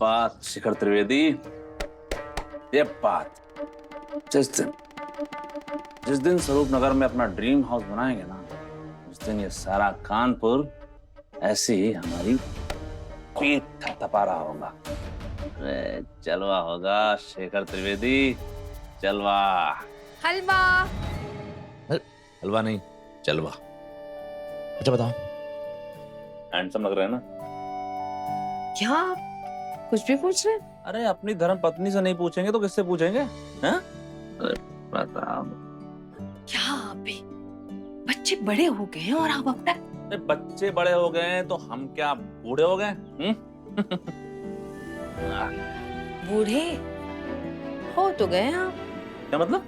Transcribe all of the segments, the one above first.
बात शिखर त्रिवेदी, ये बात जिस दिन स्वरूप नगर में अपना ड्रीम हाउस बनाएंगे ना, उस दिन ये सारा कानपुर ऐसे ही हमारी पीठ थपथपा रहा होगा। अरे जलवा होगा शेखर त्रिवेदी, जलवा। हलवा। हलवा नहीं, जलवा। अच्छा बताओ, हैंडसम लग रहे हैं ना? क्या कुछ भी पूछ रहे? अरे अपनी धर्म पत्नी से नहीं पूछेंगे तो किससे पूछेंगे? हैं? बताओ। क्या अभी बच्चे बड़े हो गए हैं और आप अपना बच्चे बड़े हो गए हैं तो हम क्या बूढ़े हो गए? बूढ़े हो तो गए आप। क्या मतलब?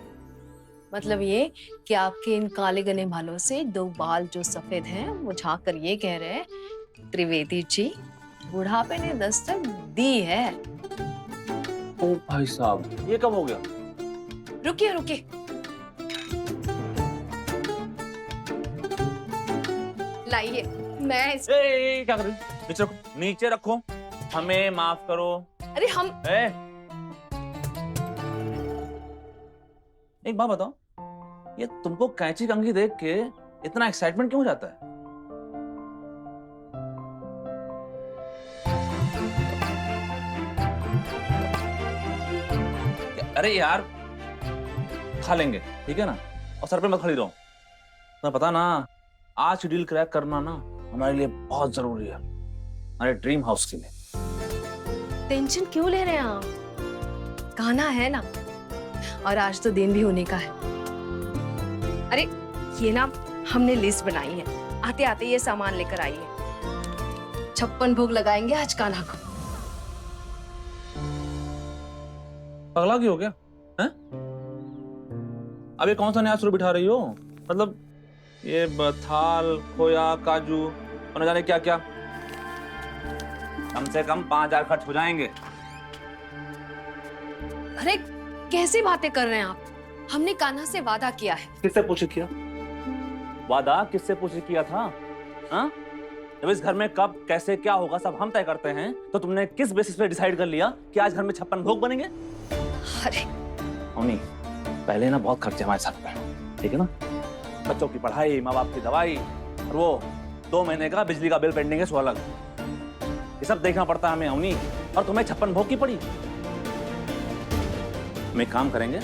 मतलब ये कि आपके इन काले घने बालों से दो बाल जो सफेद हैं वो झांक कर ये कह रहे हैं त्रिवेदी जी बुढ़ापे ने दस्तक दी है। ओ भाई साहब, ये कब हो गया? रुकिए रुकिए, लाइए मैं क्या कर रही? नीचे रखो, नीचे रखो। हमें माफ करो। अरे हम एक बात बताओ, ये तुमको कैंची कंघी देख के इतना एक्साइटमेंट क्यों हो जाता है? अरे यार खा लेंगे, ठीक है ना? और सर पे मत खड़ी रहो। तुम्हें पता ना, आज की डील क्रैक करना ना हमारे लिए बहुत जरूरी है, हमारे ड्रीम हाउस के लिए। टेंशन क्यों ले रहे हैं आप? गाना है ना, और आज तो दिन भी होने का है। अरे ये ना हमने लिस्ट बनाई है, आते आते ये सामान लेकर आइए। 56 भोग लगाएंगे आज कान्हा को। पगला क्यों हो गया है? अब ये कौन सा नया शुरू बिठा रही हो? मतलब ये थाल, खोया, काजू और न जाने क्या क्या, कम से कम 5,000 खर्च हो जाएंगे। अरे कैसी बातें कर रहे हैं आप? हमने कान्हा से वादा किया है। किससे पूछ किया? वादा किससे पूछ किया था? हाँ? जब इस घर में कब कैसे क्या होगा सब हम तय करते हैं, तो तुमने किस बेसिस पे डिसाइड कर लिया कि आज घर में 56 भोग बनेंगे? अरे नहीं, पहले ना बहुत खर्चे हमारे साथ पे, ठीक है ना? बच्चों की पढ़ाई, माँ बाप की दवाई, और वो 2 महीने का बिजली का बिल पेंडिंग है, सो अलग। ये सब देखना पड़ता है हमें अवनी, और तुम्हें 56 भोग की पड़ी। हम एक काम करेंगे,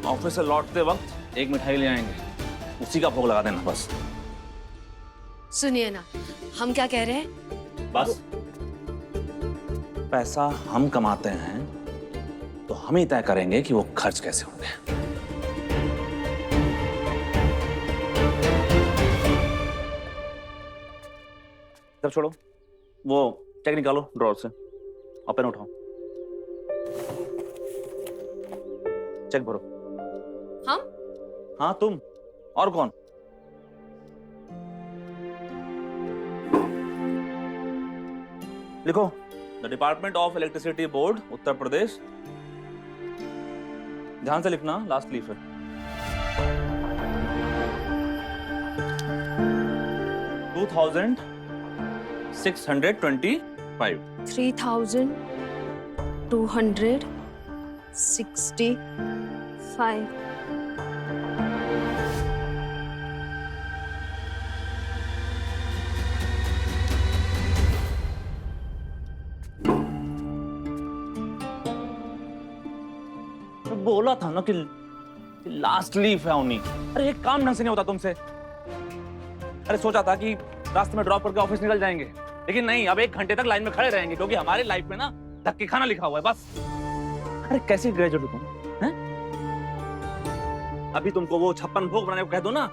ऑफिस से लौटते वक्त एक मिठाई ले आएंगे, उसी का भोग लगा देना बस। सुनिए ना, हम क्या कह रहे हैं? बस पैसा हम कमाते हैं तो हम ही तय करेंगे कि वो खर्च कैसे होंगे। तब छोड़ो, वो चेक निकालो ड्रॉर से और पेन उठाओ, चेक भरो। हम? हाँ तुम, और कौन? लिखो, the department of electricity board Uttar Pradesh. ध्यान से लिखना, लास्ट लीफ है। $2,625। 3,265। बोला था ना कि लास्ट लीफ है उन्हीं। अरे एक काम ढंग से नहीं होता तुमसे। अरे सोचा था कि रास्ते में ड्रॉप करके ऑफिस निकल जाएंगे, लेकिन नहीं, अब 1 घंटे तक लाइन में खड़े रहेंगे, क्योंकि हमारे लाइफ में ना धक्के खाना लिखा हुआ है बस। अरे कैसी ग्रेजुएट हो तुम हैं? अभी तुमको वो 56 भोग बनाने को कह दो ना,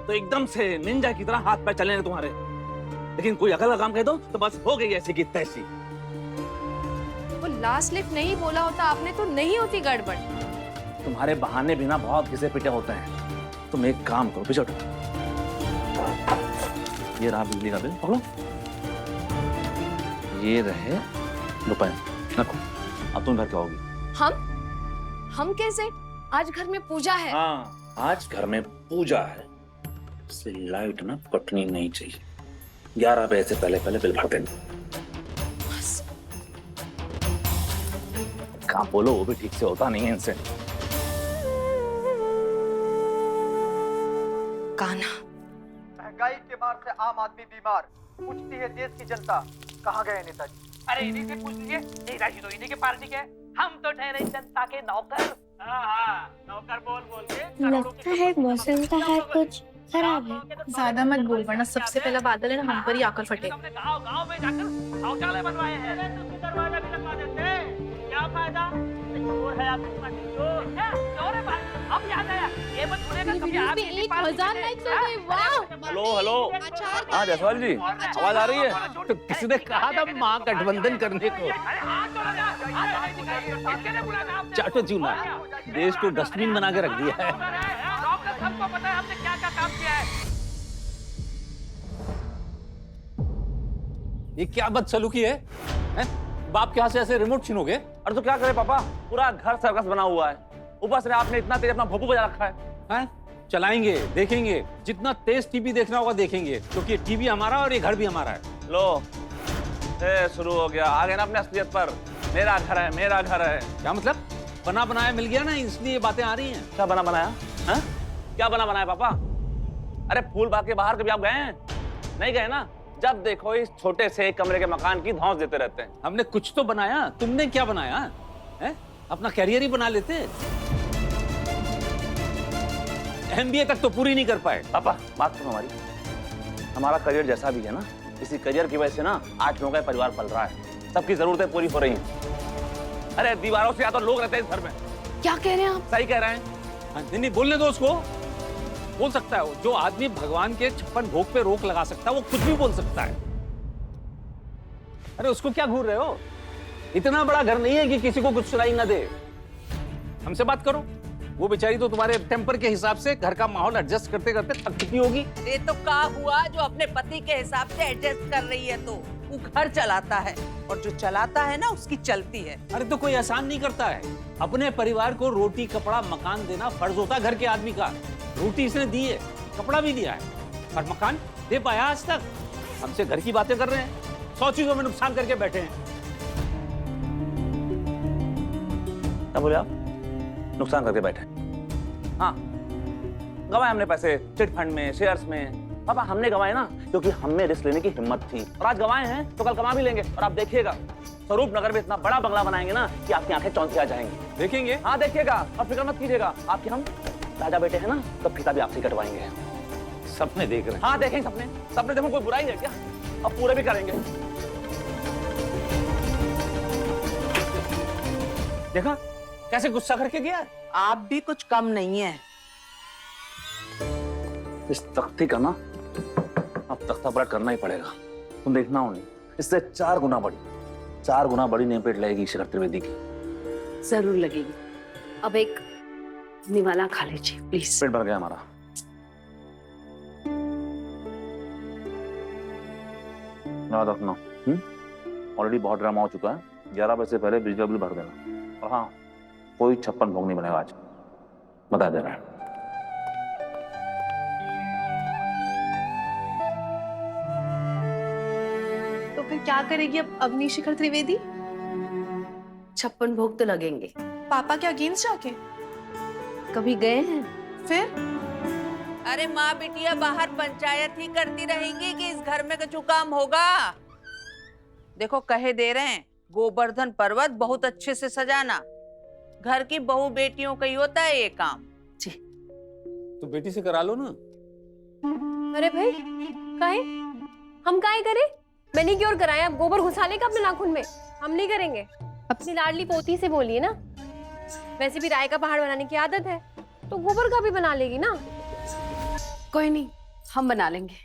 तो एकदम से निंजा की तरह हाथ पैर चलने तुम्हारे। लेकिन कोई अकल का काम कह दो तो बस हो गई ऐसी की तैसी। वो लास्ट लिफ्ट नहीं बोला होता आपने तो नहीं होती गड़बड़। तुम्हारे बहाने भी ना बहुत घिसे पिटे होते हैं। तुम एक काम करो, पीछे हटो। ये रहा बिजली का बिल, पकड़ो। ये रहे रुपए, रखो। अब तुम घर क्या होगी? हम कैसे? आज घर में पूजा है। हाँ, आज घर में पूजा है, इससे लाइट ना कटनी नहीं चाहिए। 11 बजे से पहले पहले बिल भर देना। काम बोलो वो भी ठीक से होता नहीं है इनसे। कान्हा, महंगाई के मार से आम आदमी बीमार, पूछती है देश की जनता कहाँ गए नेताजी। अरे इन्हीं से पूछ लीजिए, नेताजी तो इन्हीं के पार्टी के हैं, हम तो ठहरे जनता के नौकर। नौकर बोल बोल के लगता है मौसम का हाल कुछ खराब है। ज्यादा मत बोल वरना सबसे पहला बादल है ना हम पर ही आकर फटे। हमने गांव में जाकर शौचालय बनवाए हैं, दरवाजा भी लगवा देते, क्या फायदा? चोर है आप, चोर है भाई। अब याद आया, ये मत भूलिएगा कभी आप 1000 लाइक्स हो गए, वाह। हेलो हेलो, हाँ जायसवाल जी, आवाज आ रही है? तो किसने कहा था महागठबंधन करने को? चाटो चूना, देश को डस्टबिन बना के रख दिया है। सबको पता है हमने क्या क्या काम किया है। ये क्या बदसलूकी है? बाप के हाथ से ऐसे रिमोट छीनोगे? अरे तो क्या करे पापा, पूरा घर सर्कस बना हुआ है, ऊपर से आपने इतना तेज अपना भोपू बजा रखा है। हैं? चलाएंगे, देखेंगे, जितना तेज टीवी देखना होगा देखेंगे, क्योंकि ये टीवी हमारा और ये घर भी हमारा है। लो शुरू हो गया, आ गए ना अपने असलियत पर। मेरा घर है, मेरा घर है। क्या मतलब? बना बनाया मिल गया ना, इसलिए ये बातें आ रही हैं। क्या बना बनाया है? क्या बना बनाया पापा? अरे फूल बाग के बाहर कभी आप गए हैं? नहीं गए ना? जब देखो इस छोटे से एक कमरे के मकान की धौंस देते रहते हैं। हमने कुछ तो बनाया, तुमने क्या बनाया है? अपना कैरियर ही बना लेते। MBA तक तो पूरी नहीं कर पाए। पापा बात सुनो हमारी, हमारा करियर जैसा भी है ना, इसी करियर की वजह से ना 8 लोगों का परिवार पल रहा है, सबकी जरूरतें पूरी हो रही हैं। अरे दीवारों से या तो लोग रहते हैं इस घर में। क्या कह रहे हैं आप? सही कह रहे हैं। नहीं बोलने दो उसको, बोल सकता है। जो आदमी भगवान के 56 भोग पे रोक लगा सकता है वो कुछ भी बोल सकता है। अरे उसको क्या घूर रहे हो? इतना बड़ा घर नहीं है कि किसी को कुछ सुनाई ना दे। हमसे बात करो। वो बेचारी तो तुम्हारे टेम्पर के हिसाब से घर का माहौल एडजस्ट करते करते थक चुकी होगी। ये तो का हुआ जो अपने पति के हिसाब से एडजस्ट कर रही है, तो वो घर चलाता है और जो चलाता है ना उसकी चलती है। अरे तो कोई एहसान नहीं करता है। अपने परिवार को रोटी कपड़ा मकान देना फर्ज होता है घर के आदमी का। रोटी इसने दी है, कपड़ा भी दिया है, और मकान दे पाया आज तक। हमसे घर की बातें कर रहे हैं, 100 चीजों में नुकसान करके बैठे हैं। क्या बोले आप? नुकसान करके बैठे? हाँ, गवाए हमने पैसे चिट फंड में, शेयर्स में। पापा हमने गवाए ना क्योंकि हमें रिस्क लेने की हिम्मत थी, और आज गवाए हैं तो कल कमा भी लेंगे। और आप देखिएगा स्वरूप नगर में इतना बड़ा बंगला बनाएंगे ना कि आपकी आंखें चौंधी आ जाएंगी। देखेंगे? हाँ देखिएगा, और फिक्र मत कीजिएगा, आपके हम राजा बेटे हैं ना, तो फीता भी आपसे कटवाएंगे। सपने देख रहे हैं? हाँ देखेंगे सपने। सपने देखो कोई बुराई है क्या? अब पूरे भी करेंगे। देखा कैसे गुस्सा करके गया? आप भी कुछ कम नहीं है। इस तख्ती का ना अब तख्ता पलट करना ही पड़ेगा। तुम देखना हो नहीं, इससे 4 गुना बड़ी नेम प्लेट लगेगी शिखर त्रिवेदी की। जरूर लगेगी। अब एक निवाला खा लीजिए प्लीज। पेट भर गया हमारा। याद रखना, ऑलरेडी बहुत ड्रामा हो चुका है। 11 बजे से पहले बिजली बिल भर देना। और हाँ, कोई 56 भोग नहीं बनेगा आज, बता दे रहा है। तो फिर क्या करेगी अब अवनी शिखर त्रिवेदी? 56 भोग तो लगेंगे। पापा के अगेंस्ट जाके? कभी गए हैं? फिर अरे माँ बिटिया बाहर पंचायत ही करती रहेंगी कि इस घर में कुछ काम होगा? देखो कहे दे रहे हैं, गोवर्धन पर्वत बहुत अच्छे से सजाना। घर की बहू बेटियों का ही होता है ये काम। जी। तो बेटी से करा लो ना। अरे भाई काहे? हम काहे करें? मैनिक्योर कराएं, आप गोबर घुसा लेगा अपने नाखून में। हम नहीं करेंगे। अपनी लाडली पोती से बोलिए ना। वैसे भी राय का पहाड़ बनाने की आदत है, तो गोबर का भी बना लेगी ना। कोई नहीं, हम बना लेंगे।